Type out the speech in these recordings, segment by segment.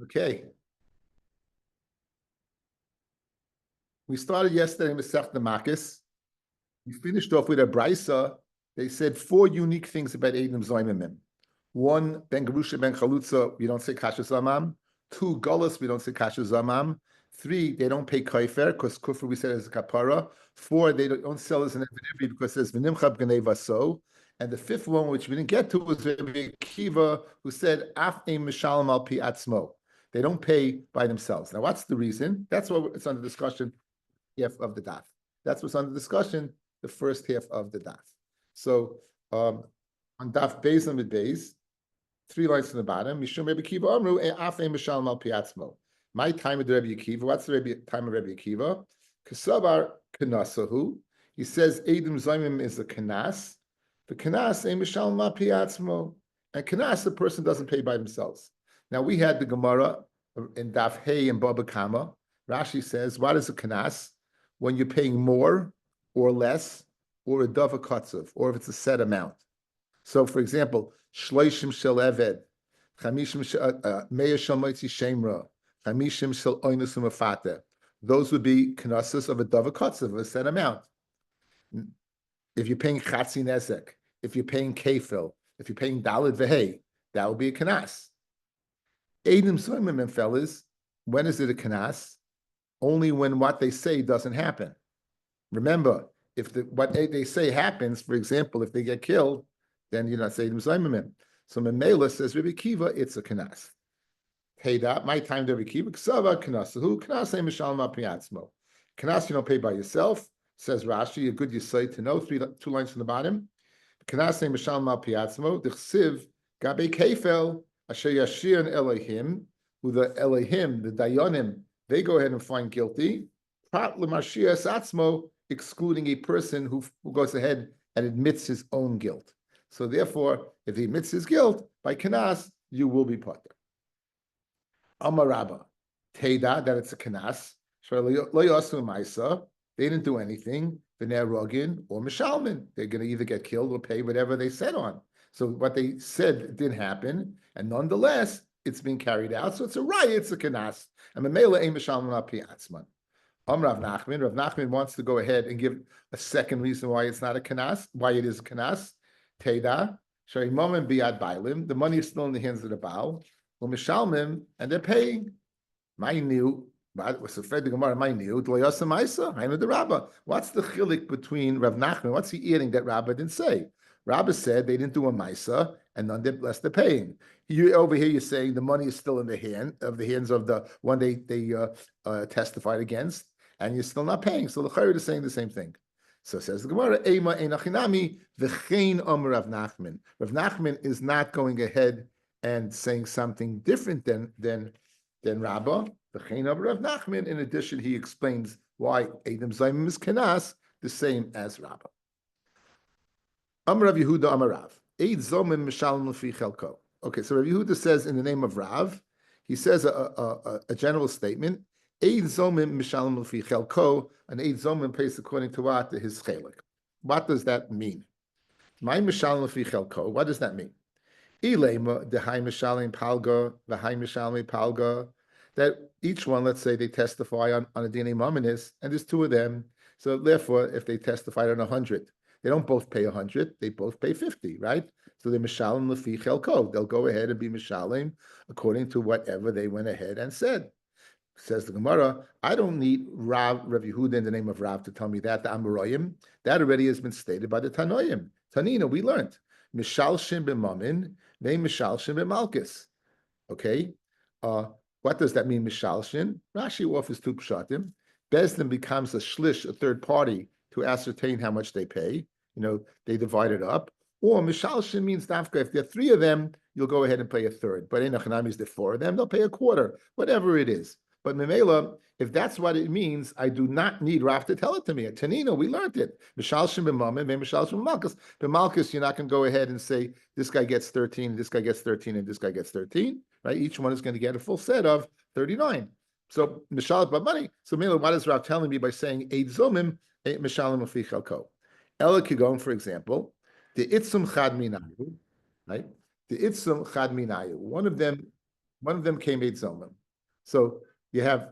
Okay. We started yesterday with Masech the Makos. We finished off with a brisa. They said four unique things about Eidim Zoimimim. One, Ben Gerusha Ben Chalutza, we don't say Kasha Zamam. Two, Golas, we don't say Kasha Zamam. Three, they don't pay Kaifer, because Kufr we said is a kapara. Four, they don't sell as an Evidivri because it says V'nimchab Gnei Vaso. And the fifth one, which we didn't get to, was Rabbi Akiva, who said, Af Ein Mishalem Al Pi Atzmo. They don't pay by themselves. Now, what's the reason? That's what it's under discussion half of the daf. That's what's under discussion, the first half of the daf. So on daf Beis and Beis, 3 lines from the bottom, Mishum Rabbi Akiva Amru, Afei Mishalem Al Piatzmo. My time with Rabbi Akiva, what's the time of Rabbi Akiva? Kasavar Kanasahu. He says Eidim Zaimim is a kanas. The kanas a Mishalem Al Piatzmo. And kanas, the person doesn't pay by themselves. Now we had the Gemara in Daf Hey and Baba Kama. Rashi says, what is a kanas? When you're paying more or less, or a dava katzav, or if it's a set amount. So, for example, shloishim shel eved, chamishim meya shel moitzi shemra, chamishim shel oinus umafate. Those would be knasses of a dava katzav, a set amount. If you're paying chatzi nezek, if you're paying kefil, if you're paying dalid vehei, that would be a kanas. Eidim soimim, fellas, when is it a kanas? Only when what they say doesn't happen. Remember, if what they say happens, for example, if they get killed, then you're not saying Zaimimim. So Memela says, Rabbi Akiva, it's a kanas. Hey, that my time to Rabbi Akiva, Ksava kanas. Who kanas a mishalem apiatzmo? Kanas you don't pay by yourself, says Rashi, a good yisai to know, 2 lines from the bottom. Kanas a mishalem apiatzmo, Dichsiv, Gabe Kefel, Asher Yashir Elohim, who the Elohim, the Dayanim, they go ahead and find guilty, excluding a person who goes ahead and admits his own guilt. So therefore, if he admits his guilt, by kanas, you will be potter. Amar Rabba, Teda, that it's a kanas, they didn't do anything, Rogin or Mishalmin. They're going to either get killed or pay whatever they said on. So what they said did happen, and nonetheless, it's being carried out, so it's a riot, it's a kanas. And Mamela ein mishalman al pi atzman. Rav Nachman wants to go ahead and give a second reason why it's not a kanas, why it is a kanas. Teda, sharimom and biad bailim, the money is still in the hands of the Baal, or mishalmim, and they're paying. My new, what's the Fred the Gemara, my new, Dloyasa Maisa, I know the Rabba. What's the chilik between Rav Nachman? What's he eating that Rabba didn't say? Rabba said they didn't do a Maisa, and nonetheless they're paying. You over here, you're saying the money is still in the hands of the one they testified against, and you're still not paying. So the Chayrid is saying the same thing. So says the Gemara, Eima einachinami v'chein omer Rav Nachman. Rav Nachman is not going ahead and saying something different than Rabbah. V'chein omer Rav Nachman. In addition, he explains why Eidim Zaimim is kanas, the same as Rabbah. Amar Rav Yehuda Amar Rav. Eid Zomim Mishalem L'fi Chelko. Okay, so Rav Yehuda says in the name of Rav, he says a general statement. Eid Zomim Mishalem L'fi Chelko, and Eid Zomim pays according to what? His chelik. What does that mean? My Mishalem L'fi Chelko, what does that mean? Ilema Dehai Mishalem Palga, V'hai Mishalem Palga, that each one, let's say they testify on a DNA mominis, and there's 2 of them. So therefore, if they testified on 100, they don't both pay 100, they both pay 50, right? So they're mishalim lefi chelko. They'll go ahead and be mishalim according to whatever they went ahead and said. Says the Gemara, I don't need Rav Yehuda in the name of Rav to tell me that, the Amoraim. That already has been stated by the Tanoim. Tanina, we learned. Mishalshim b'mamin, they mishalshim b'malchus. Okay? What does that mean, mishalshim? Rashi offers 2 pshatim. Bezdin becomes a shlish, a third party, to ascertain how much they pay. They divide it up. Or mishalshin means dafka. If there are 3 of them, you'll go ahead and pay a third. But in Achanami, is there 4 of them, they'll pay a quarter, whatever it is. But Memela, if that's what it means, I do not need Rav to tell it to me. At Tanina, we learned it. Mishalshin b'mamin, mishalshin b'malchus. B'malchus, you're not going to go ahead and say, this guy gets 13, this guy gets 13, and this guy gets 13. Right? Each one is going to get a full set of 39. So, mishalat b'money. So, Memela, what is Rav telling me by saying, Eid zomim, mishalim afi chalko? Ela kigon, for example, the itzum chad minayu, right? The itzum chad minayu. One of them One of them came Eid Zomim. So you have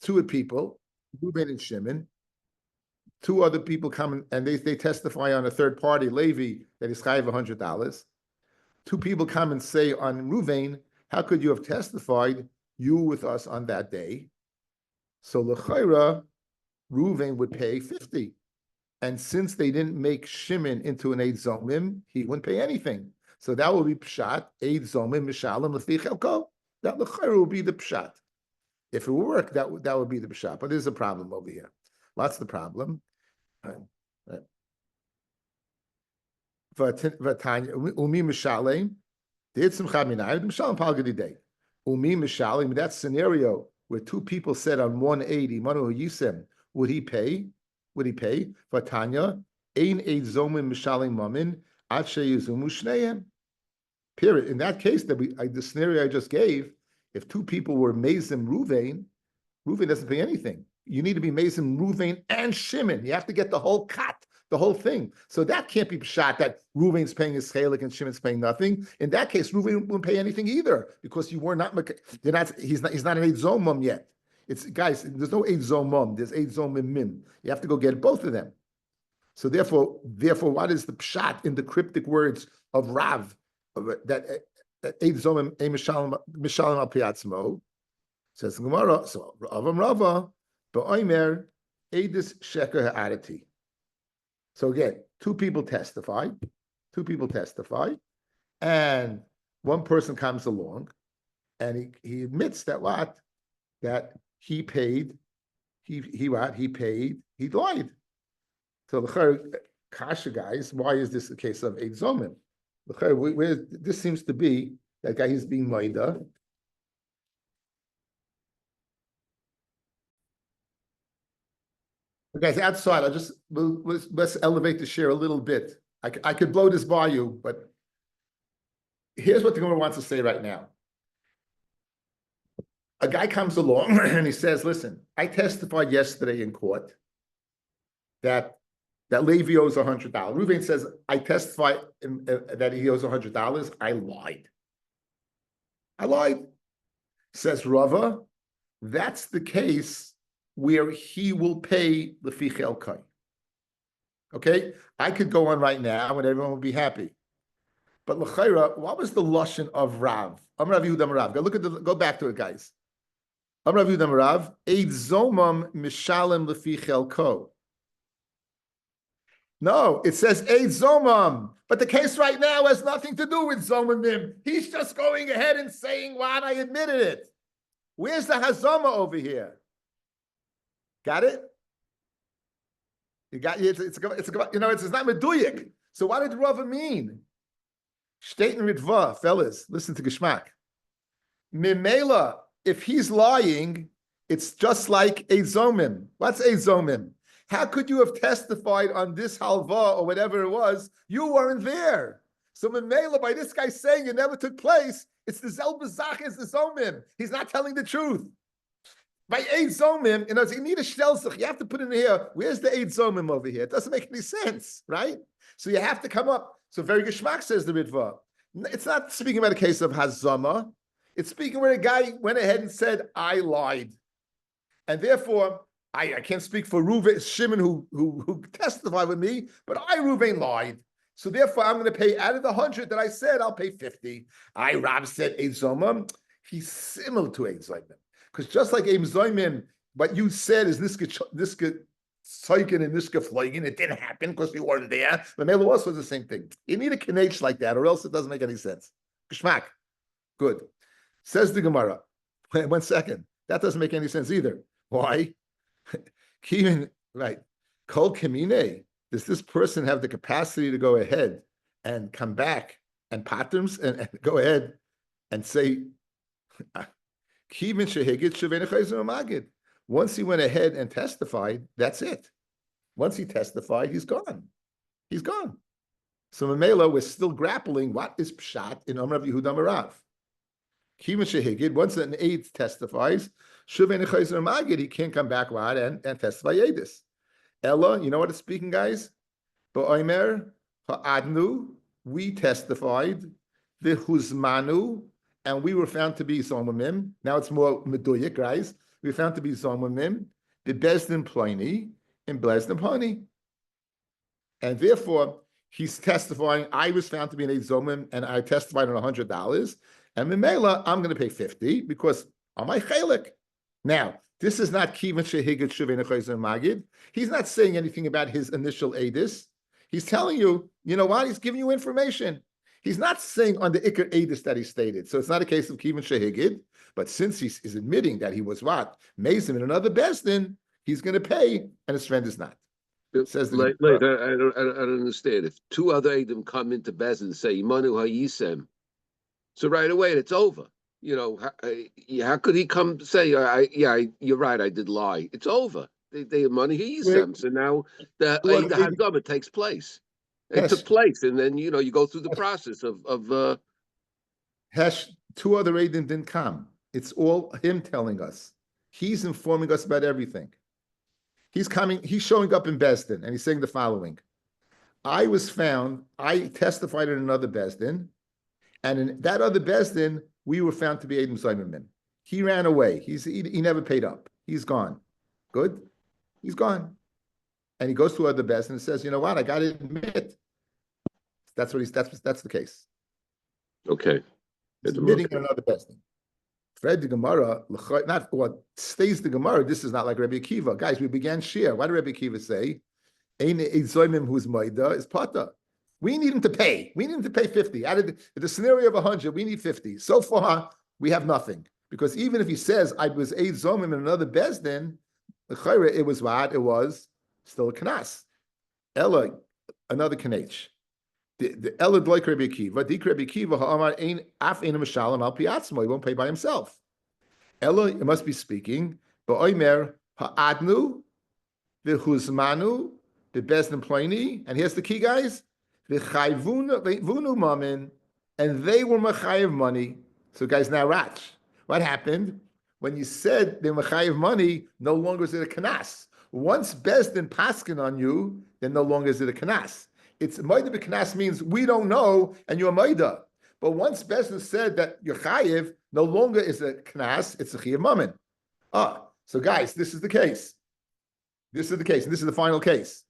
two people, Reuben and Shimon. Two other people come and they testify on a third party, Levi, that is chayiv $100. Two people come and say on Reuven, how could you have testified you with us on that day? So l'chayra, Reuven would pay 50. And since they didn't make Shimon into an Eid Zomim, he wouldn't pay anything. So that will be pshat, Eid Zomim, Mishalim, Lefi Chelko. That l'chayra will be the pshat. If it worked, that would be the pshat. But there's a problem over here. What's the problem? Umi Mishalim, did some Chaminayim, Mishalim Palgadidei. Umi Mishalim, that scenario where two people said on 180, Manu Yisem, would he pay? Would he pay? Vatanya, Ein Eid Zomim Mishalim Mamin, Ache Yuzumu Shneim. Period. In that case, the scenario I just gave, if two people were Mezim Ruvain doesn't pay anything. You need to be Mezim Ruvain and Shimon. You have to get the whole cut, the whole thing. So that can't be shot that Ruvain's paying his chelik and Shimon's paying nothing. In that case, Ruvain wouldn't pay anything either because you were not. He's not an Eid Zomim yet. It's guys. There's no Eid Zomim. There's Eid Zomim. You have to go get both of them. So therefore, what is the pshat in the cryptic words of Rav that Eid Zomim Mishalim al Piatzmo? Says the Gemara. So Avam Rava ba'omer Eidis Sheker Ha'arati. So again, two people testify, and one person comes along, and he admits that he paid, he lied. So the kasha guys, why is this a case of Eid Zomim? This seems to be that guy is being moida. Guys, outside, let's elevate the share a little bit. I could blow this by you, but here's what the Gemara wants to say right now. A guy comes along and he says, listen, I testified yesterday in court that Levi owes $100. Reuven says, I testified that he owes $100. I lied. Says Rava, that's the case where he will pay the fichel kai. Okay, I could go on right now and everyone would be happy. But l'chayra, what was the lashon of Rav? Rav Yehuda Rav. Go back to it, guys. Rav Yehuda Rav. Eid zomam mishalem lefichel ko. No, it says Eid zomam. But the case right now has nothing to do with zomamim. He's just going ahead and saying what I admitted it. Where's the hazama over here? Got it? You got it's not meduyik. So what did Rava mean? Shteiten Ritva, fellas, listen to Geschmack. Mimela, if he's lying, it's just like a zomim. What's a zomim? How could you have testified on this halva or whatever it was? You weren't there. So Mimela, by this guy saying it never took place, it's the zel bezach is the zomim. He's not telling the truth. By Eid Zomim, you need a shtelzach. You have to put in here, where's the Eid Zomim over here? It doesn't make any sense, right? So you have to come up. So very Geschmack says the Ritva. It's not speaking about a case of Hazama. It's speaking where a guy went ahead and said, I lied. And therefore, I can't speak for Reuven, Shimon who testified with me, but I, Reuven, lied. So therefore, I'm going to pay out of the 100 that I said, I'll pay 50. Rav said Eid Zomim. He's similar to Eid Zomim. Because just like Eid Zomim, what you said is Niska Tzaikin and Niska Floigin, it didn't happen because you weren't there. The Mela was the same thing. You need a kinech like that, or else it doesn't make any sense. Geschmack. Good. Says the Gemara. Wait 1 second. That doesn't make any sense either. Why? Right. Kol Kamine. Does this person have the capacity to go ahead and come back and patterns and go ahead and say, once he went ahead and testified, that's it. Once he testified, he's gone. He's gone. So Mamela was still grappling what is pshat in Rav Yehuda Marav. Once an aid testifies, he can't come back and testify Yedis. Ella, you know what it's speaking, guys? Ba'omer ha'adnu, we testified, the huzmanu, and we were found to be Zomamim. Now it's more Meduyak, guys. We were found to be Zomamim, the Bezdin Pliny, and Bezdin Pani. And therefore, he's testifying, I was found to be an Eid Zomim, and I testified on $100. And Mimela, I'm going to pay 50 because I'm my chalik. Now, this is not Kivan Shehigit Shuvei Nechayzim Magid. He's not saying anything about his initial Eidis. He's telling you, you know what? He's giving you information. He's not saying on the Iker Eidis that he stated. So it's not a case of Kivan Shehigit, but since he's admitting that he was what? Mason in another Besdin, he's going to pay, and his friend is not. Says the I don't understand. If two other Edom come into Bezdin and say Imanu Hayisem, so right away it's over. You know, how could he come say, you're right, I did lie. It's over. They money he used them. So now the Haggadah takes place. It took place, and then you go through the process of two other Aiden didn't come. It's all him telling us. He's informing us about everything. He's showing up in Besdin, and he's saying the following. I testified in another Besdin, and in that other Besdin, we were found to be Adam Zaymerman. He ran away. He never paid up. He's gone. Good? He's gone. And he goes to other Besdin and says, you know what? I got to admit. That's the case. Okay. He's admitting in another Besdin. Fred the Gemara, not what stays the Gemara. This is not like Rabbi Akiva. Guys, we began share. Why did Rabbi Akiva say, Ein Zoymim who's Maida is Pata? We need him to pay. We need him to pay 50. Out of the scenario of 100, we need 50. So far, we have nothing. Because even if he says, I was Eid Zomim in another Bezdin, it was what? It was still a Knas. Ella, another Kanech. The Ella Doik Rabbi Akiva, Dik Rabbi Akiva, Ha'amar Ein Af Ein Mashalim Al Piatzmo. He won't pay by himself. Ella, it must be speaking, Ba'omer Ha'adnu, V'chuzmanu, the Bezdin Ploini, and here's the key, guys. And they were mechayev money. So guys, now Rach, what happened? When you said they're mechayev money, no longer is it a kanas. Once Bezdin paskin on you, then no longer is it a kanas. It's Maida b'kanas means we don't know, and you're Maida. But once Bezdin said that you're chayev, no longer is a kanas, it's a chayev mammon. So guys, this is the case. This is the case, and this is the final case.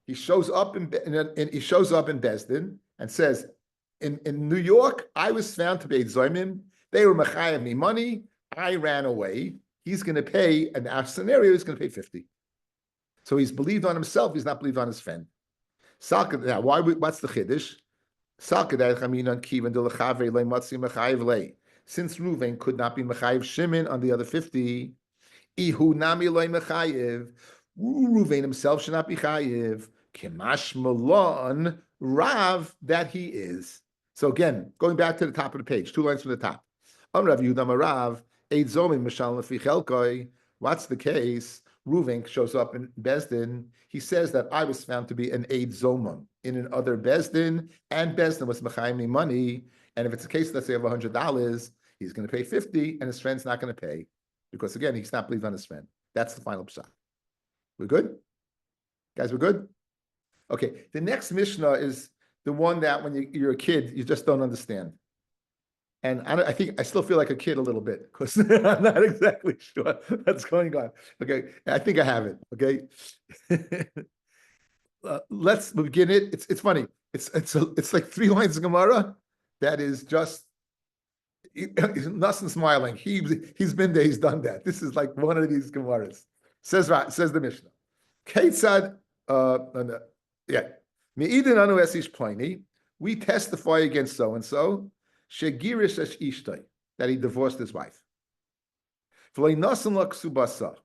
He shows up in Besdin and says, in New York, I was found to be Zoymim. They were mechayev me money. I ran away. He's going to pay, and our scenario is going to pay 50. So he's believed on himself. He's not believed on his friend. Now, what's the chiddush? Since Reuven could not be mechayev Shimon on the other 50, Ihu nami loy mechayev. Reuven himself should not be chayiv. Kimash malon Rav that he is. So again, going back to the top of the page, 2 lines from the top. Rav Yudam Rav Eid Zomim Mishal Lefi Chelkoi. What's the case? Reuven shows up in Besdin. He says that I was found to be an Eid Zomim in an other Besdin, and Besdin was mechayim me money. And if it's a case, let's say of $100, he's going to pay 50, and his friend's not going to pay because again, he's not believing on his friend. That's the final pshat. We're good? Guys, we're good? Okay, the next Mishnah is the one that when you're a kid, you just don't understand. And I think I still feel like a kid a little bit because I'm not exactly sure what's going on. Okay, I think I have it, okay? Let's begin it. It's funny. It's like 3 lines of Gemara that is just, Nassim smiling. He's been there, he's done that. This is like one of these Gemaras. Says the Mishnah. Keitzad, Me'idin anu esish pliny. We testify against so and so. Shegirish esh ishtay, that he divorced his wife. V'lei nasim la ksubasa.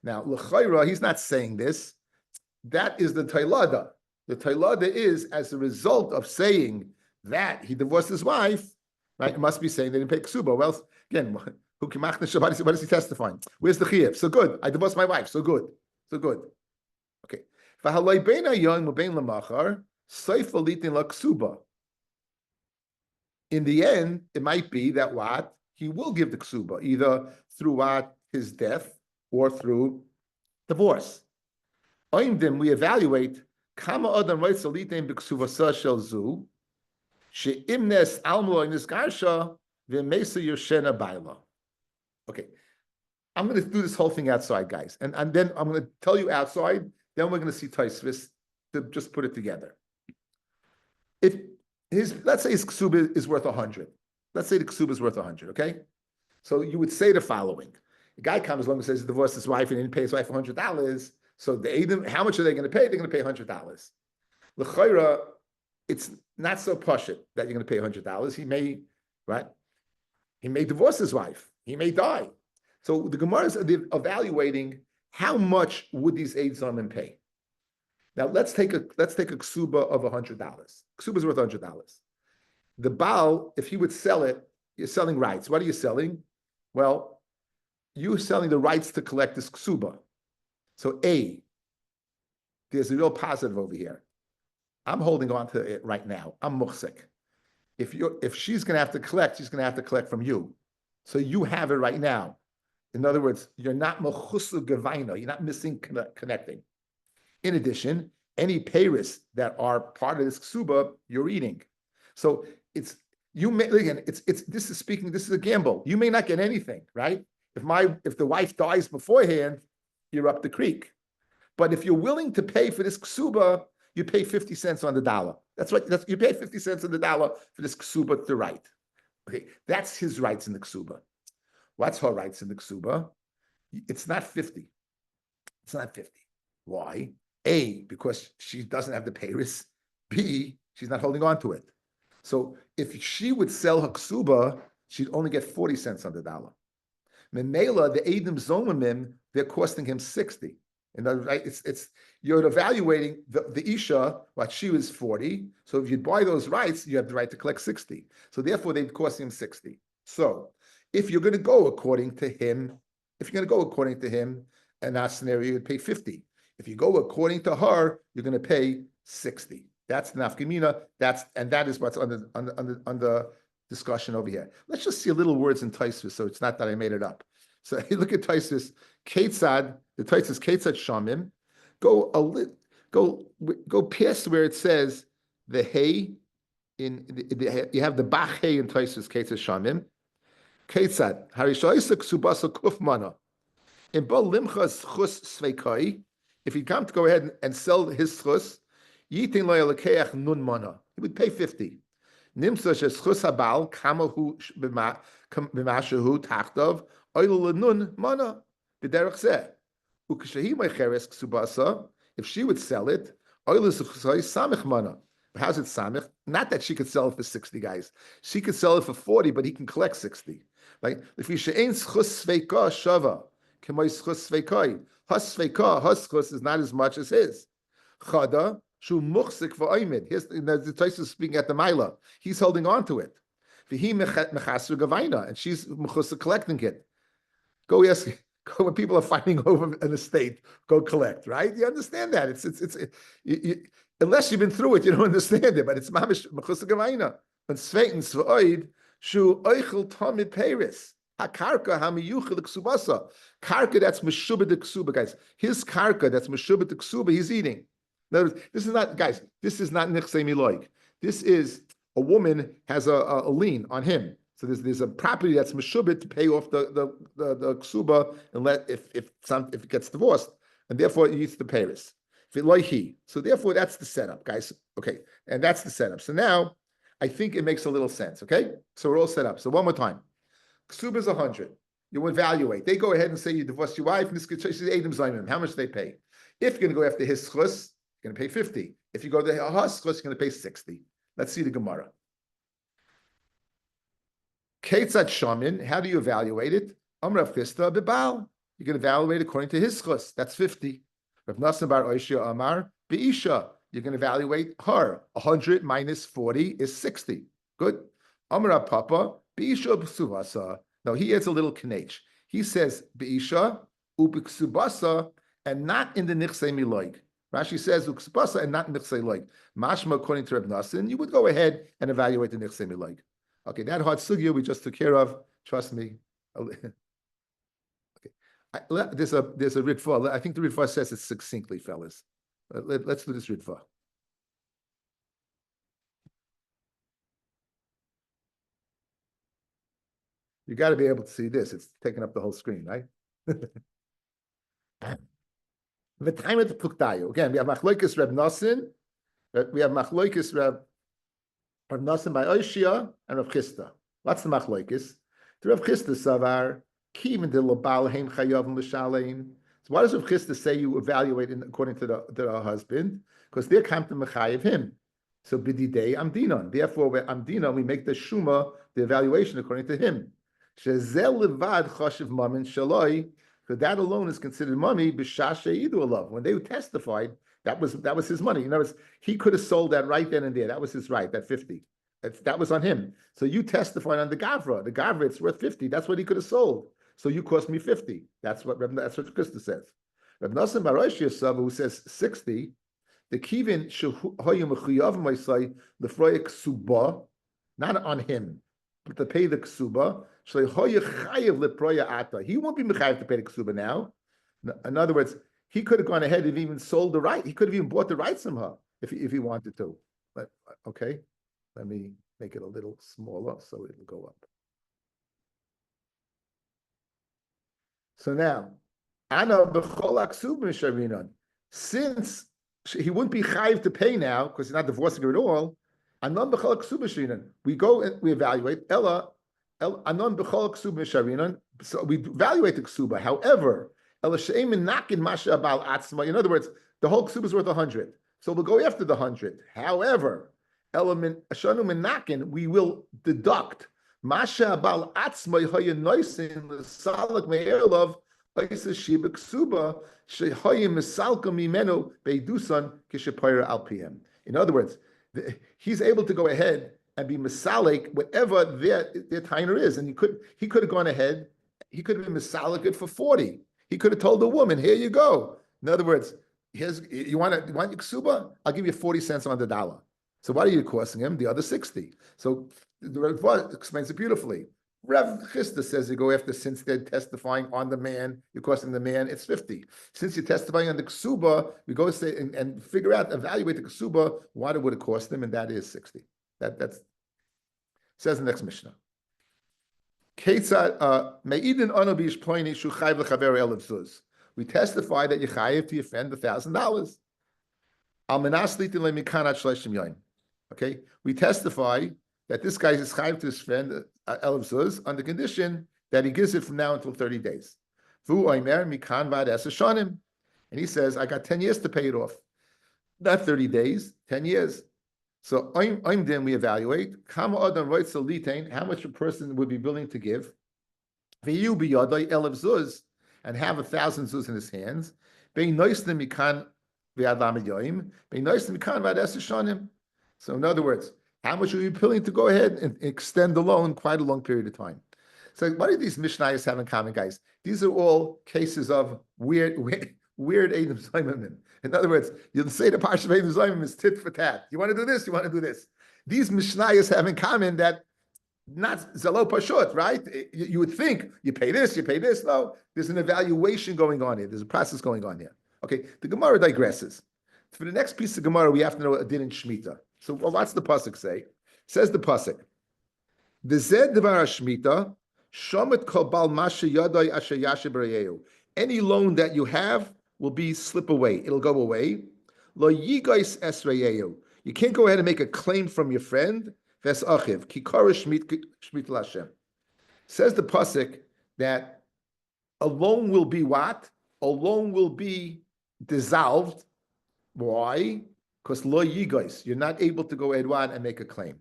Now, l'chayra, he's not saying this. That is the tailada. The tailada is as a result of saying that he divorced his wife. Right? It must be saying they didn't pay ksuba. Well, again. What is he testifying? Where's the chiyuv? So good. I divorced my wife. So good. So good. Okay. In the end, it might be that what? He will give the ksuba, either through what? His death or through divorce. We evaluate kama adam reitzalitem b'ksuvasa shel zu she'imnes almo in this garsha V'mesa Yoshena Baila. Okay, I'm going to do this whole thing outside, guys, and then I'm going to tell you outside. Then we're going to see Taisvis to just put it together. If let's say his ksuba is worth 100. Let's say the ksuba is worth 100. Okay, so you would say the following: the guy comes along and says he divorced his wife and he didn't pay his wife $100. So the Adam, how much are they going to pay? They're going to pay $100. L'chayra, it's not so pashut that you're going to pay $100. He may, right? He may divorce his wife. He may die. So the Gemara is evaluating how much would these Eid Zomim pay. Now let's take a ksuba of $100. Ksuba is worth $100. The Baal, if he would sell it, you're selling rights. What are you selling? Well, you're selling the rights to collect this ksuba. So there's a real positive over here. I'm holding on to it right now. I'm muhsik. If she's going to have to collect, she's going to have to collect from you. So you have it right now. In other words, you're not mechusu gavaino. You're not missing connecting. In addition, any payris that are part of this ksuba, you're eating. So this is a gamble. You may not get anything, right? If the wife dies beforehand, you're up the creek. But if you're willing to pay for this ksuba, you pay 50 cents on the dollar. You pay 50 cents on the dollar for this ksuba to write. Okay, that's his rights in the ksuba. What's her rights in the ksuba? It's not 50. It's not 50. Why? A, because she doesn't have the payris. B, she's not holding on to it. So if she would sell her ksuba, she'd only get 40 cents on the dollar. Memela, the Eidim Zomimim, they're costing him 60. And right, it's you're evaluating the Isha, what she was 40. So if you buy those rights, you have the right to collect 60. So therefore, they'd cost him 60. So if you're going to go according to him, in that scenario, you'd pay 50. If you go according to her, you're going to pay 60. That's the nafkamina. That is what's under discussion over here. Let's just see a little words in Taisvis, so it's not that I made it up. So you look at Taisvis, Ketzad, the Taisvis Ketzad Shamim, go past where it says the hay you have the Bach hay in Taisvis Ketzad Shamim. Ketzad, Harishaisa Ksubasa Kufmana. In Bal Limchas Chus Sveikai, if he'd come to go ahead and sell his chus, Yitin Lo Yalakeach Nun Mana. He would pay 50. Nimsa Shechus Habal, Kamahu Bimashahu Tachtov, Oil Nun Mana, Biderach Zeh. Ukashahi Mecheres Ksubasa, if she would sell it, Oil is Samich Mana. How's it Samich? Not that she could sell it for 60 guys. She could sell it for 40, but he can collect 60. Like, if he ain't Chus Sveika Shava, Kemois Chus Sveikai. Hus Sveika, Hus Chus is not as much as his. Chada, Shu Muchsik V'oimid. The Tais is speaking at the Maila. He's holding on to it. V'hi Mechasu Gavaina, and she's Mechusik collecting it. Go ask, when people are fighting over an estate, go collect, right? You understand that. Unless you've been through it, you don't understand it, but it's Mamish Mechusik Gavaina. And Sveitens V'oid, Shu Oichel Tamid Peris. Hakarka hamiyuchel ksubasa. Karka that's meshubah the ksuba, guys. His karka that's meshubah the ksuba, he's eating. In other words, this is not, guys, this is not nichsei miloig. This is a woman has a lien on him. So there's a property that's meshubah to pay off the ksuba and if it gets divorced, and therefore it eats the paris. So therefore that's the setup, guys. Okay, and that's the setup. So now I think it makes a little sense. Okay, so we're all set up. So one more time. Ksuba is 100. You evaluate. They go ahead and say you divorced your wife, and this is Adam Zayman. How much do they pay? If you're going to go after his chus, you're going to pay 50. If you go to his chus, you're going to pay 60. Let's see the Gemara. Ketzat Shamin, how do you evaluate it? Amrav Chista Bibal. You're going to evaluate according to his chus. That's 50. Rav Nasan Bar Oishia Amar Beisha. You're going to evaluate her. 100 minus 40 is 60. Good. Amrav Papa. Beisha b'ksubasa. No, he adds a little knech. He says beisha u'b'ksubasa and not in the nichsei miloig. Rashi says u'ksubasa and not in nichsei loig. Mashma, according to Reb Nassim, you would go ahead and evaluate the nichsei miloig. Okay, that hard sugya we just took care of. Trust me. Okay, there's a ritva. I think the ritva says it succinctly, fellas. Let's do this ritva. You got to be able to see this. It's taking up the whole screen, right? The time of the Puktayu. Again, we have Machloikis Reb Nosson. We have Machloikis Reb Nosson by Oishia and Reb Chisda. What's the Machloikis? The Reb Chisda Savar, Kivin de Lobal Heim Chayavim L'Shaleim. So why does Reb Chisda say you evaluate according to the husband? Because they're come to Mechayev him. So Bididei Amdinon. Therefore, where Amdinon, we make the Shuma, the evaluation according to him. Shezel Levad Choshev Mamin Shaloi. So that alone is considered money. B'shashe Idu Alav. When they testified, that was his money. In other words, he could have sold that right then and there. That was his right. That 50. That was on him. So you testified on the Gavra. The Gavra, it's worth 50. That's what he could have sold. So you cost me 50. That's what Krista says. Reb Nosson Bar Oishia Sava, who says 60. The kivin shehoyu mechuyav ma'isai lefroya ksuba, not on him, but to pay the ksuba. Shleihoyu chayev leproya ata. He won't be mechayev to pay the ksuba now. In other words, he could have gone ahead and even sold the right. He could have even bought the rights from her if he wanted to. But okay, let me make it a little smaller so it'll go up. So now, ana b'chol aksuba misharinon. Since he wouldn't be chayiv to pay now because he's not divorcing her at all. Anon b'chol ksuba sharinon. We go and we evaluate. Ella, anon b'chol ksuba sharinon. So we evaluate the ksuba. However, ella she'emin nakin masha abal atzma. In other words, the whole ksuba is worth 100. So we'll go after the 100. However, ella min ashanu min nakin, we will deduct masha abal atzma yhoya noisin l'salak me'erlov. In other words, he's able to go ahead and be misalik whatever their tainer is, and he could have gone ahead. He could have been misalik it for 40. He could have told the woman, "Here you go." In other words, you want your ksuba? I'll give you 40 cents on the dollar. So what are you costing him? The other 60. So the Rabbi explains it beautifully. Rav Chisda says you go after, since they're testifying on the man, you're costing the man, it's 50. Since you're testifying on the ksuba, we go say and figure out, evaluate the ksuba, what it would have cost them, and that is 60. That's says the next Mishnah. We testify that you chayiv to your friend $1,000. Okay, we testify that this guy is chayiv to his friend Elav Zuz on the condition that he gives it from now until 30 days. And he says, I got 10 years to pay it off. Not 30 days, 10 years. So then we evaluate how much a person would be willing to give. And have 1,000 zuz in his hands. So in other words, how much are you willing to go ahead and extend the loan quite a long period of time? So what do these Mishnayos have in common, guys? These are all cases of weird Eidim Zayimim. In other words, you'll say the Parsha of Eidim Zayimim is tit for tat. You want to do this, you want to do this. These Mishnayos have in common that not Zalo Pashut, right? You would think you pay this. No, there's an evaluation going on here. There's a process going on here. Okay, the Gemara digresses. For the next piece of Gemara, we have to know a din in Shemitah. So what's the pasuk say? Says the pasuk, the zed devar Shemitah shomet kol bal mashe yadai asher yashe b'reyehu. Any loan that you have will be slip away. It'll go away. Lo yigais esreyehu. You can't go ahead and make a claim from your friend. Ves achiv kikara shmit l'Hashem. Says the pasuk that a loan will be what? A loan will be dissolved. Why? Because lo yigais, you're not able to go ahead and make a claim.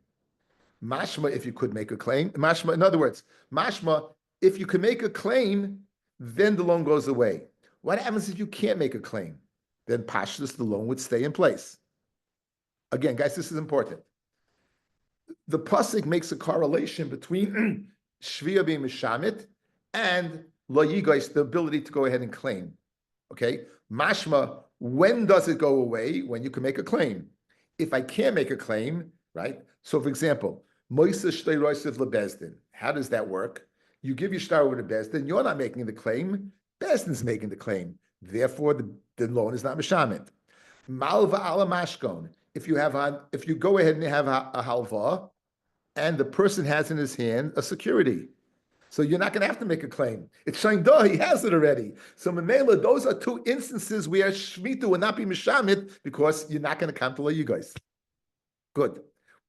Mashma, if you could make a claim. Mashma, in other words, mashma, if you can make a claim, then the loan goes away. What happens if you can't make a claim? Then pashtus, the loan would stay in place. Again, guys, this is important. The pasuk makes a correlation between shviya being mishamit and lo yigais, the ability to go ahead and claim. Okay, mashma. When does it go away? When you can make a claim. If I can't make a claim, right? So, for example, Moisa Shtei Roisiv LeBezdin. How does that work? You give your shtar over to Bezdin, you're not making the claim, Bezdin's making the claim. Therefore, the loan is not Mishamit. Malva ala mashkon. If you go ahead and have a halva, and the person has in his hand a security. So you're not going to have to make a claim. It's showing duh, he has it already. So Mamela, those are two instances where Shemitah will not be Mishamit because you're not going to come to you guys. Good.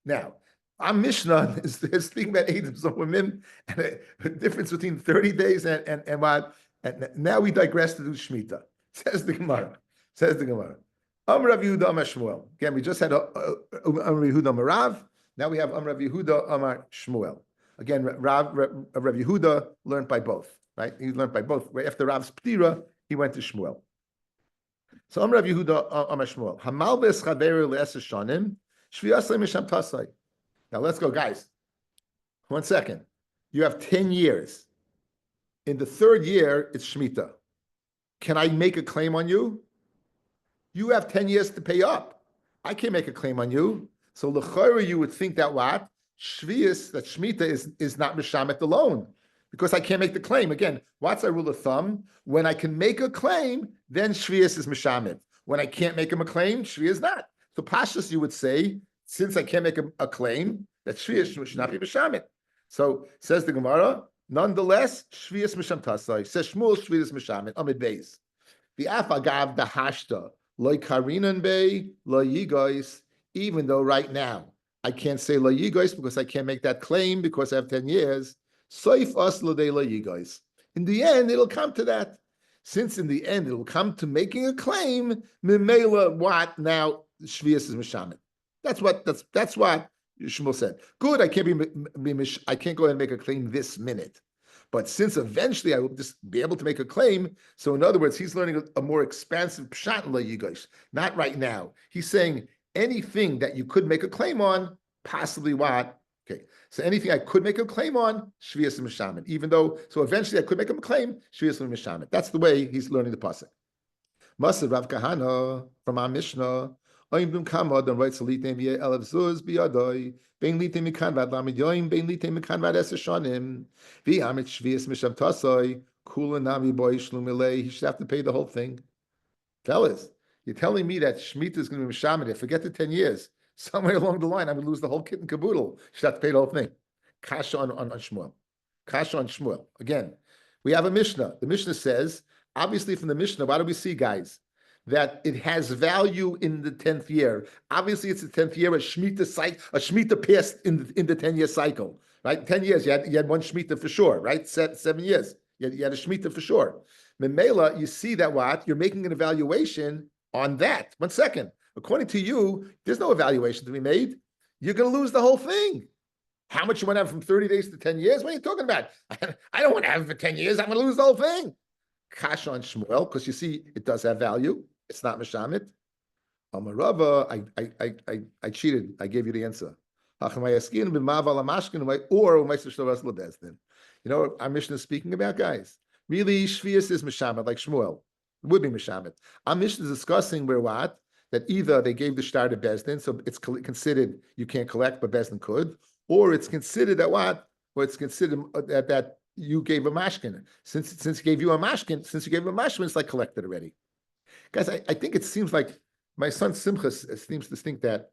Now, our Mishnah is speaking about Eidim Zomim and a difference between 30 days and what. And now we digress to do Shemitah. Says the Gemara. Rav Yehuda Amar Shmuel. Again, we just had Rav Yehuda Amar Rav. Now we have Rav Yehuda Amar Shmuel. Again, Rav Yehuda learned by both, right? He learned by both. Right after Rav's Ptira, he went to Shmuel. So Rav Yehuda Amar Shmuel. Hamal be'eschaveru le'eser shanim, shviyasei misham tasai. Now let's go, guys. 1 second. You have 10 years. In the third year, it's Shemitah. Can I make a claim on you? You have 10 years to pay up. I can't make a claim on you. So l'chayra, you would think that what? Shvius, that Shemitah is not Mishamet alone. Because I can't make the claim. Again, what's our rule of thumb? When I can make a claim, then Shvius is Mishamet. When I can't make him a claim, Shvius is not. So Pashas, you would say, since I can't make a claim, that Shvius should not be Mishamet. So says the Gemara, nonetheless, Shvius Misham Tasai. Says Shmuel, Shvius Mishamet. Amid Beis. The Afagav, the Hashta. Lo Karinan Bey, Lo Yigois, even though right now I can't say Lo Yigois because I can't make that claim because I have 10 years. Soif us Lo De Lo Yigois. In the end, it'll come to that. Since in the end it'll come to making a claim, Mimela, what now? Shvius is Mishamet. That's what Shmuel said. Good, I can't I can't go ahead and make a claim this minute. But since eventually I will just be able to make a claim, so in other words, he's learning a more expansive pshat la yigosh. Not right now. He's saying anything that you could make a claim on, possibly what? Okay, so anything I could make a claim on, shvius and mishamet. Even though, so eventually I could make him a claim, shvius and mishamet. That's the way he's learning the pasuk. Masad Rav Kahana from our Mishnah. Oim kama dan writes litem ye elav zuz biyadoi. Bein litem mikan vad lamid yoim. Bein litem mikan vad eser shanim. V'amit shvius mishav tasoi. Kula nami boy shlumilei. He should have to pay the whole thing. Fellas, you're telling me that Shemitah is going to be mishamet. Forget the 10 years. Somewhere along the line, I'm going to lose the whole kit and caboodle. You should have to pay the whole thing. Kasha on Shmuel. Kasha on Shmuel. Again, we have a Mishnah. The Mishnah says, obviously from the Mishnah, what do we see, guys? That it has value in the 10th year. Obviously, it's the 10th year, a Shemitah passed in the 10-year cycle, right? 10 years, you had one Shemitah for sure, right? 7 years, you had a Shemitah for sure. Memela, you see that what? You're making an evaluation on that. 1 second. According to you, there's no evaluation to be made. You're going to lose the whole thing. How much you want to have from 30 days to 10 years? What are you talking about? I don't want to have it for 10 years. I'm going to lose the whole thing. Kasha on Shmuel, because you see, it does have value. It's not Mishamit. Amarava, I cheated. I gave you the answer. Or you know what our Mishnah is speaking about, guys? Really, Shvius is Mishamit, like Shmuel. It would be Mishamit. Our Mishnah is discussing where what? That either they gave the shtar to Bezdin, so it's considered you can't collect, but Bezdin could, or it's considered that what? Or it's considered that you gave a mashkin. Since he gave you a mashkin, it's like collected already. Guys, I think it seems like my son Simcha seems to think that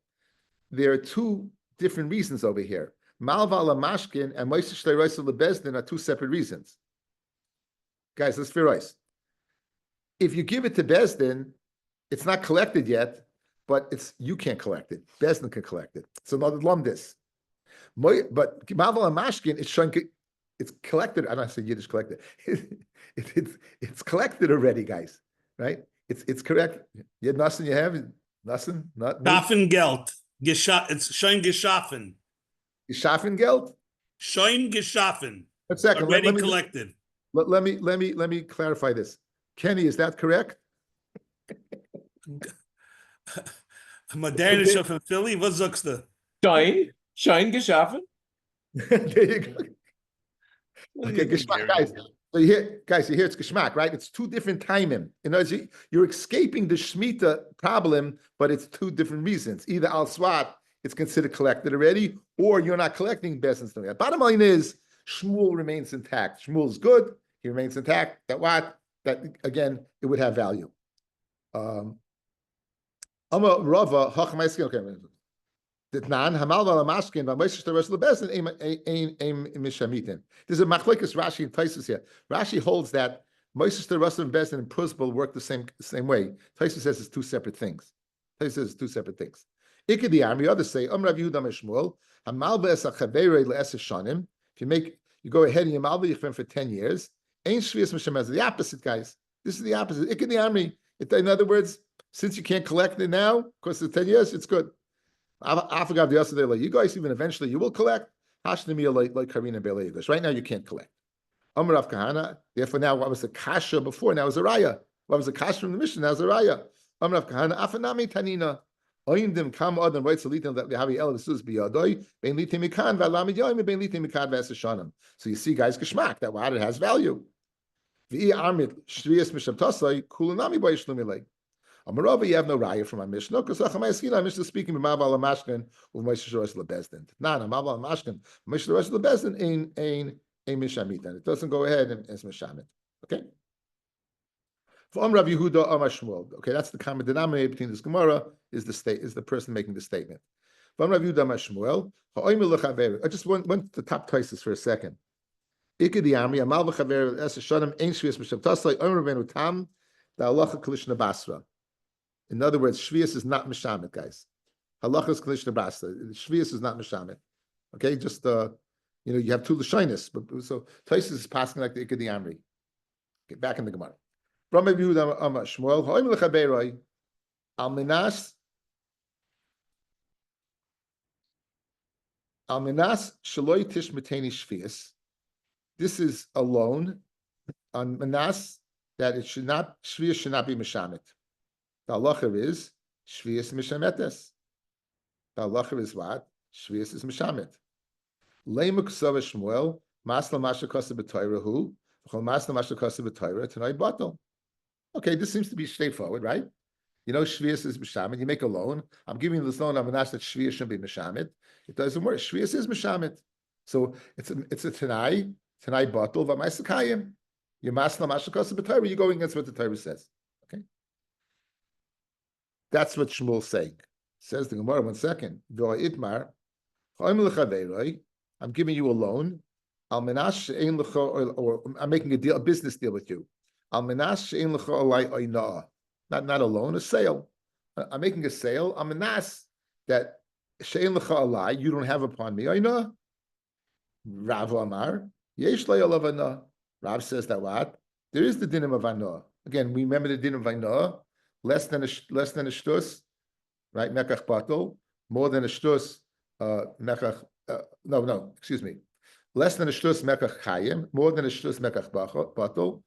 there are two different reasons over here. Malva la mashkin and Moishe Shlei Roisa lebezdin are two separate reasons. Guys, let's be right. If you give it to Bezdin, it's not collected yet, but you can't collect it. Bezdin can collect it. So not lumdis. But Malva la mashkin, it's collected. I don't say Yiddish collected. It's collected already, guys. Right? It's correct. You had nothing. You have nothing. Not Geschaffen Geld. It's schon geschaffen. Geschaffen Geld. Schon geschaffen. A second. Already collected. Let me clarify this. Kenny, is that correct? Modernischer von Philly. Was sagst du? Schein geschaffen. There you go. Okay, Geschmack, guys. So you hear it's Geschmack, right? It's two different timing. In other words, you're escaping the Shemitah problem, but it's two different reasons. Either al swat, it's considered collected already, or you're not collecting best and bottom line is Shmuel remains intact. Shmuel's good, he remains intact. That again, it would have value. There's a machlekes Rashi and Taisus here. Rashi holds that Moshe the Rasul and Bezdin and principle work the same way. Taisus says it's two separate things. Taisus says it's two separate things. Ikedi Army, others say, Rav Yehuda Meshmuel, Hamal Be'esa Chavere Le'esa Shanim. If you go ahead and you malva Yichvim for 10 years, ain't Shvius Mishamez. The opposite, guys. This is the opposite. Ikedi Army. In other words, since you can't collect it now, because it's 10 years, it's good. I forgot the other day. You guys, even eventually, you will collect. Hashnemiya like Karina Beleigos. Right now, you can't collect. Amar Rav Kahana. Therefore, now what was the kasha before? Now is a raya. What was the kasha from the mission? Now is a raya. Amar Rav Kahana. Afanami Tanina. Oindim kam adam right solitim that we have el v'sus biyadoi bein litim mikan v'alamid yoim bein litim mikan v'esashanim. So you see, guys, geschmack that water has value. V'i armit shviyas mishabtasai kulanami b'yishlumilei. Amarova, you have no raya from my Mishnah because Achamay Mishnah speaking with Maval Mashkin with Moshe Rosh Lebezdin. Nah, Maval Mashkin Moshe Rosh Lebezdin ain't Mishamit, and it doesn't go ahead and it's Mishamit. Okay. For Rav Yehuda Amar Shmuel. Okay, that's the common denominator between this Gemara is the person making the statement. For Rav Yehuda Amar Shmuel. I just went to the top twices for a second. Ikedi Amal v'chaver esashanim ein shvius mishavtaslei Omer Rabbeinu Tam the halacha kalishna basra. In other words, Shvius is not Mishamit, guys. Halacha is Kalishna Brasta. Shvius is not Mishamit. Okay, just you have two Lashonis, but so Taisus is passing like the Ikadi Amri. Okay, back in the Gemara. Rabbi Yehuda Amar Shmuel, Ha'im lechaberoi, Alminas Shaloi Tish Miteni Shvius. This is a loan on Manas that Shvius should not be Mishamit. The halacha is Shvius Mishametes. The halacha is what? Shvius is Mishamet. Leimu Ksava Shmuel, Masla Masha Kosa B'Torah Hu, V'chol Masla Masha Kosa B'Torah, Tanai Batal. Okay, this seems to be straightforward, right? You know, Shvius is Mishamet. You make a loan. I'm giving you this loan on Manash that Shvius shouldn't be Mishamet. It doesn't work. Shvius is Mishamet. So it's a Tanai Batal, V'Maisakayim. You're Masla Masha Kosa B'Torah, you're going against what the Torah says. Okay? That's what Shmuel's saying. Says the Gemara, 1 second. I'm giving you a loan. Or I'm making a business deal with you. Not a loan, a sale. I'm making a sale. That you don't have upon me. Rav Amar. Rav says that what? There is the dinim of Anah. Again, we remember the dinim of Anah. Less than a shtus, right? Mekach batel. More than a shtus, mekach. Excuse me. Less than a shtus mekach chayim. More than a shtus mekach batel.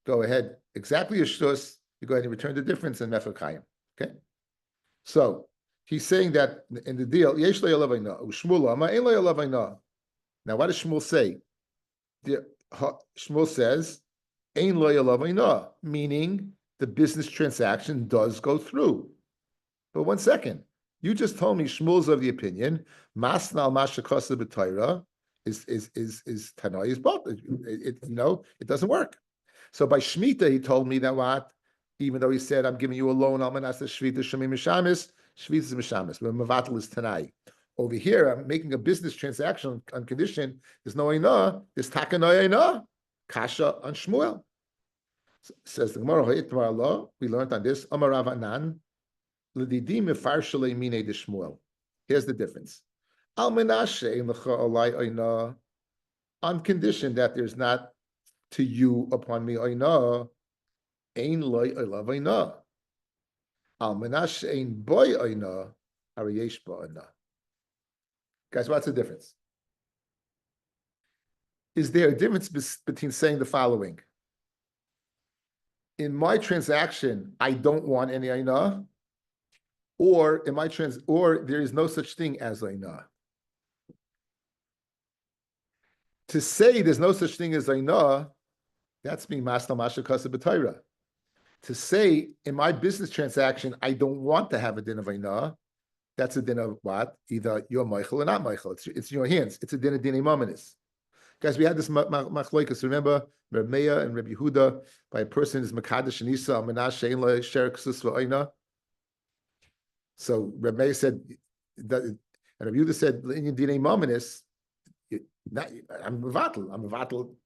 Go ahead. Exactly a shtus. You go ahead and return the difference in mekach chayim. Okay. So he's saying that in the deal, yesh lo yalav ayna. Shmuel ama ein lo yalav ayna. Now, what does Shmuel say? Shmuel says ein lo yalav ayna, meaning the business transaction does go through. But 1 second, you just told me Shmuel's of the opinion Masnal Mashakasa B'Torah is Tanai is both. It doesn't work. So by Shemitah, he told me that what, even though he said I'm giving you a loan, Almanas Shvita Shemi Mishamis, Shvita is Mishamis, but Mavatal is Tanai. Over here, I'm making a business transaction on condition there's no Ainah, there's Takanoi Ainah, Kasha on Shmuel. Says the Gemara, we learned on this. Here's the difference. On condition that there's not to you upon me oina, ein loy olav oina. Almenash ein boy oina, harayesh ba oina. Guys, what's the difference? Is there a difference between saying the following? In my transaction, I don't want any aina, or there is no such thing as aina. To say there's no such thing as aina, that's being masna masha kasa b'tayra. To say in my business transaction, I don't want to have a din of aina, that's a din of what? Either you're Michael or not Michael. It's in your hands. It's a din of dinei mamanis. Guys, we had this machloikas. Remember, Rabbi Meir and Rabbi Yehuda, by a person is Makadash and Isa, Almanash, Shein Lo Sher Ksus V'Oina. So Rabbi Meir said that And Rabbi Yehuda said, in Dinei Mominus, I'm mevatel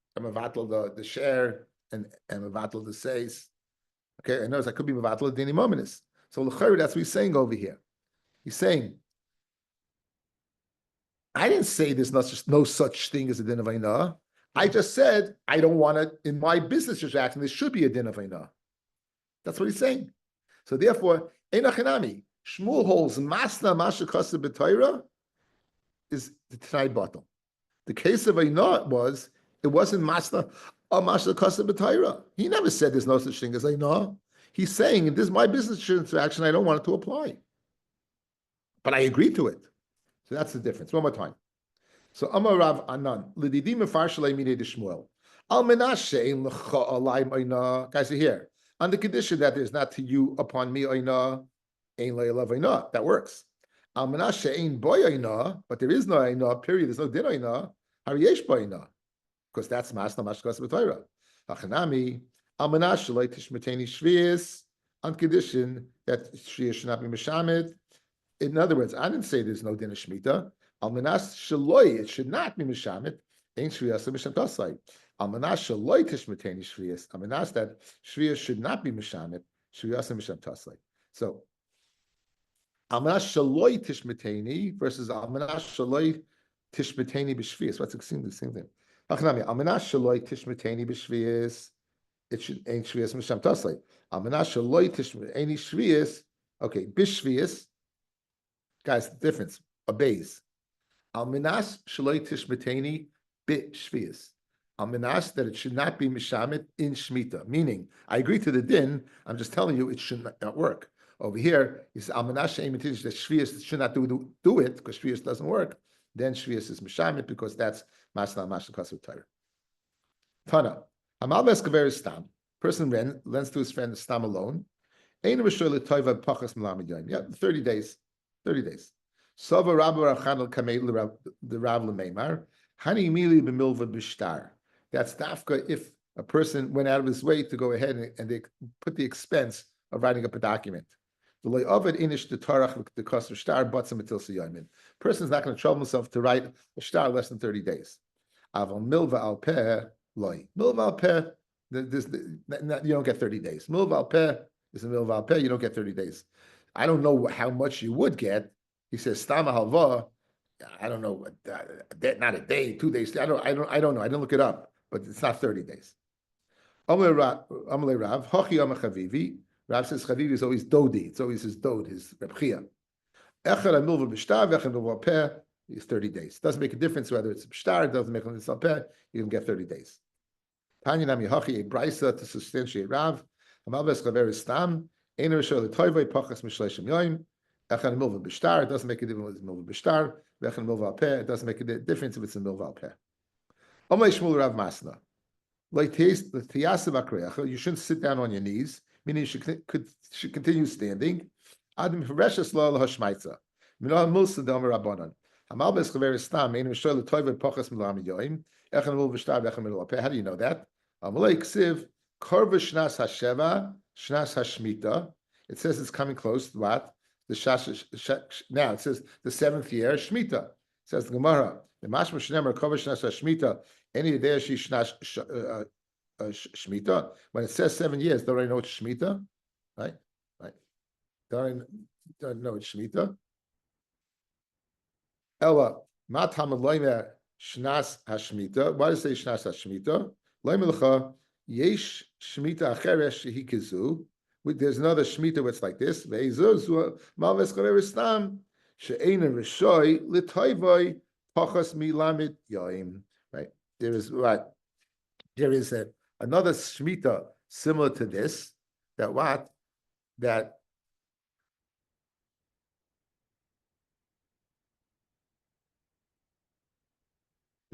the share and mevatel the says. Okay, I notice I could be mevatel Dinei Mominus. So l'chayr, that's what he's saying over here. He's saying, I didn't say there's no such thing as a din of Ainah. I just said I don't want it in my business transaction. There should be a din of Ainah. That's what he's saying. So therefore, Einachinami, Shmuel holds Masna Masha Kasa B'Torah is the Tanai bottle. The case of Ainah it wasn't Masna or Masha Kasa B'Torah. He never said there's no such thing as Ainah. He's saying, this is my business transaction, I don't want it to apply. But I agree to it. So that's the difference. One more time. So Amar Rav Anan, L'didim Mefarshalei Minei de Shmuel. Al Menashe ein lecha alayim Ainah. Guys are here. On the condition that there's not to you upon me Ainah, ein le'elav Ainah. That works. Al Menashe ein boy Ainah, but there is no Ainah, period. There's no din Ainah. Hariyesh boy Ainah. Because that's Masna Mashkas B'Torah. Hachanami, Al Menashe loy tishmeteni shvius, on condition that shvius should not be mishamet. In other words, I didn't say there's no din of Shemitah. Almanas shaloi, it should not be mishamet. Ain't shviyas misham tasai. Almanas shaloi tishmeteni shviyas. Almanas that shviyas should not be mishamet. Shviyas misham tasai. So almanas shaloi tishmeteni versus almanas shaloi tishmeteni b'shviyas. What's the same thing? Achnami almanas shaloi tishmeteni b'shviyas. It should ain't shviyas misham tasai. Almanas shaloi tishmeteni shviyas. Okay, b'shviyas. Guys, the difference obeys. Alminas shaloi tishmeteni bit shvius. Alminas that it should not be mishamet in shmita. Meaning, I agree to the din. I'm just telling you it should not work. Over here, he says alminas she'emitinish that shvius should not do it because shvius doesn't work. Then shvius is mishamet because that's masna mashal kasu Torah. Tana hamal beskaver stam. Person lends to his friend stam alone. Ein v'shoy l'toiva pachas m'lamid yom. Yeah, 30 days. 30 days. Sova Rabbi Rachanel Kamei the Rav Lemeimar Hani Mili b'Milva b'Shtar. That's dafka if a person went out of his way to go ahead and they put the expense of writing up a document. The loy ovid inish the tarach the cost of shtar butts until siyamin. Person's not going to trouble himself to write a shtar less than 30 days. Aval milva al peh loy. Milva al peh, you don't get 30 days. Milva al peh is a milva al peh, you don't get 30 days. I don't know how much you would get. He says stama halva. I don't know, not a day, 2 days. I don't know. I didn't look it up, but it's not 30 days. Amalei Rav, Hochi Amar Chavivi. Rav says Chavivi is always Dodi. It's always his Dod, his Reb Chia. Echad Amilva B'Shtar, Echad Amilva Peh is 30 days. Doesn't make a difference whether it's B'Shtar, it doesn't make a difference on Peh, you can get 30 days. Tanya Nami Hochi, a Brisa to substantiate Rav. Amal Bes Chaver Stam, Ein Rishol L'Toivei Pachas Mishleshim Yoim. Echad Amilva B'Shtar, it doesn't make a difference if it's Amilva B'Shtar. Echad Amilva Al Peh, it doesn't make a difference if it's Amilva Al Peh. Amalei Shmuel Rav Masna. Like you shouldn't sit down on your knees, meaning you should continue standing. Adam Fereshas Lo Hashmaitza. Minah Musa Domer Rabbanan. Hamal Bes Chaver Stam, Ein Rishol L'Toivei Pachas Milam Yoim. Echad Amilva B'Shtar, Echad Amilva Al Peh. How do you know that? Amalei Ksiv Korva Shnas Hasheva Shnas Hashmita. It says it's coming close to what? Now it says the 7th year, Shmita. It says the Gemara. The Mashma Shnemer Korva Shnas Hashmita. Any day she shnas shmita. When it says 7 years, don't I know it's shmita? Right? Don't I know it's shmita? Ella matam loimer shnas hashmita. Why does it say shnas hashmita? Loimelcha yesh shmita acheres shehikizu. There's another shmita where it's like this. Ve'ezuzu malves chaver stam she'ein rishoy l'toivoi pachas milamit yoim. Right. There is what? There is another shmita similar to this. That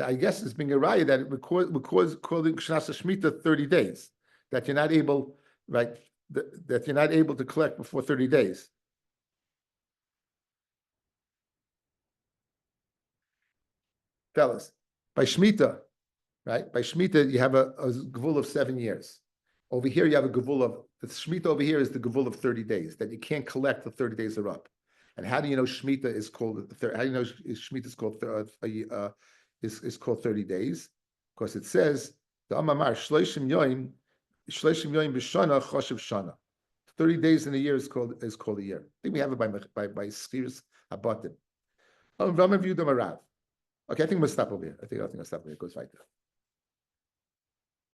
I guess is being a raya that it would cause calling Shnasa Shmita 30 days. That you're not able, right? That you're not able to collect before 30 days. Fellas, by Shmita. Right? By Shemitah, you have a gevul of 7 years. Over here, you have a gevul of, the Shemitah over here is the gevul of 30 days, that you can't collect till 30 days are up. And how do you know Shemitah is called? How do you know Shemitah is called is called 30 days? Because it says the Amamar Shleishim Yoim B'Shana Choshev Shana. 30 days in a year is called a year. I think we have it by Schiras Habatim. Okay, I think we'll stop over here. I think I'll stop over here. It goes right there.